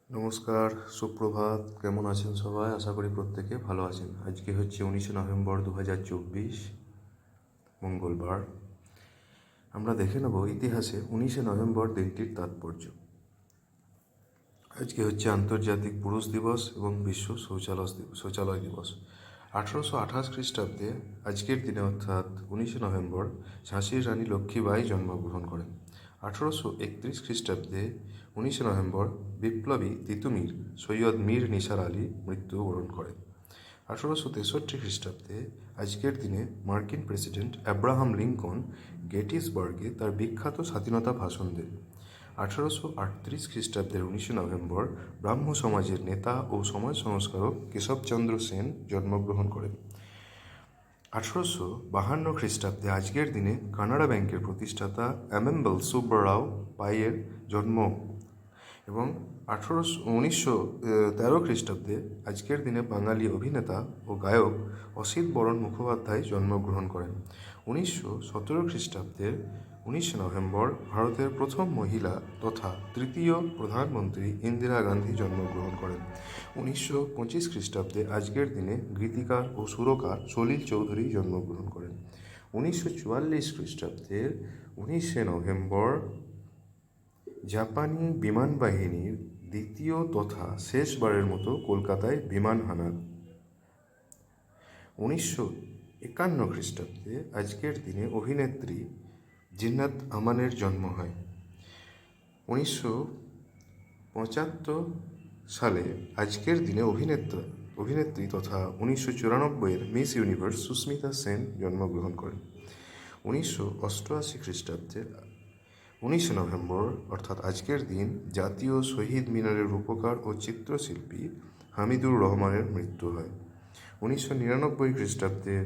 নমস্কার, সুপ্রভাত। কেমন আছেন সবাই? আশা করি প্রত্যেকে ভালো আছেন। আজকে হচ্ছে 19 নভেম্বর 2024, মঙ্গলবার। আমরা দেখে নেব ইতিহাসে 19 নভেম্বর দিনটির তাৎপর্য। আজকে হচ্ছে আন্তর্জাতিক পুরুষ দিবস এবং বিশ্ব শৌচালয় দিবস। 1828 খ্রিস্টাব্দে আজকের দিনে অর্থাৎ 19 নভেম্বর ঝাঁসির রানী লক্ষ্মীবাঈ জন্মগ্রহণ করেন। 1831 খ্রিস্টাব্দে 19 নভেম্বর বিপ্লবী তিতুমির সৈয়দ মীর নিসার আলী মৃত্যুবরণ করেন। 1863 খ্রিস্টাব্দে আজকের দিনে মার্কিন প্রেসিডেন্ট অ্যাব্রাহাম লিঙ্কন গেটিসবার্গে তার বিখ্যাত স্বাধীনতা ভাষণ দেন। 1838 খ্রিস্টাব্দের 19 নভেম্বর ব্রাহ্ম সমাজের নেতা ও সমাজ সংস্কারক কেশবচন্দ্র সেন জন্মগ্রহণ করেন। 1852 খ্রিস্টাব্দে আজকের দিনে কানাড়া ব্যাংকের প্রতিষ্ঠাতা অ্যামেম্বল সুব্বারাও পাইয়ের জন্ম এবং 1913 খ্রিস্টাব্দে আজকের দিনে বাঙালি অভিনেতা ও গায়ক অসিত বরণ মুখোপাধ্যায় জন্মগ্রহণ করেন। 1917 খ্রিস্টাব্দের 19 নভেম্বর ভারতের প্রথম মহিলা তথা তৃতীয় প্রধানমন্ত্রী ইন্দিরা গান্ধী জন্মগ্রহণ করেন। 1925 খ্রিস্টাব্দে আজকের দিনে গীতিকার ও সুরকার সলিল চৌধুরী জন্মগ্রহণ করেন। 1944 খ্রিস্টাব্দের 19 নভেম্বর জাপানি বিমান বাহিনীর দ্বিতীয় তথা শেষবারের মতো কলকাতায় বিমান হানা। 1951 খ্রিস্টাব্দে আজকের দিনে অভিনেত্রী জিন্নাত আমানের জন্ম হয়। 1975 সালে আজকের দিনে অভিনেত্রী তথা 1994 মিস ইউনিভার্স সুস্মিতা সেন জন্মগ্রহণ করেন। 1988 খ্রিস্টাব্দে 19 নভেম্বর অর্থাৎ আজকের দিন জাতীয় শহীদ মিনারের রূপকার ও চিত্রশিল্পী হামিদুর রহমানের মৃত্যু হয়। 1999 খ্রিস্টাব্দের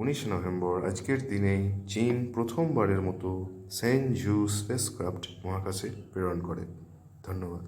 19 নভেম্বর আজকের দিনেই চীন প্রথমবারের মতো সেনঝু স্পেসক্রাফট মহাকাশে প্রেরণ করে। ধন্যবাদ।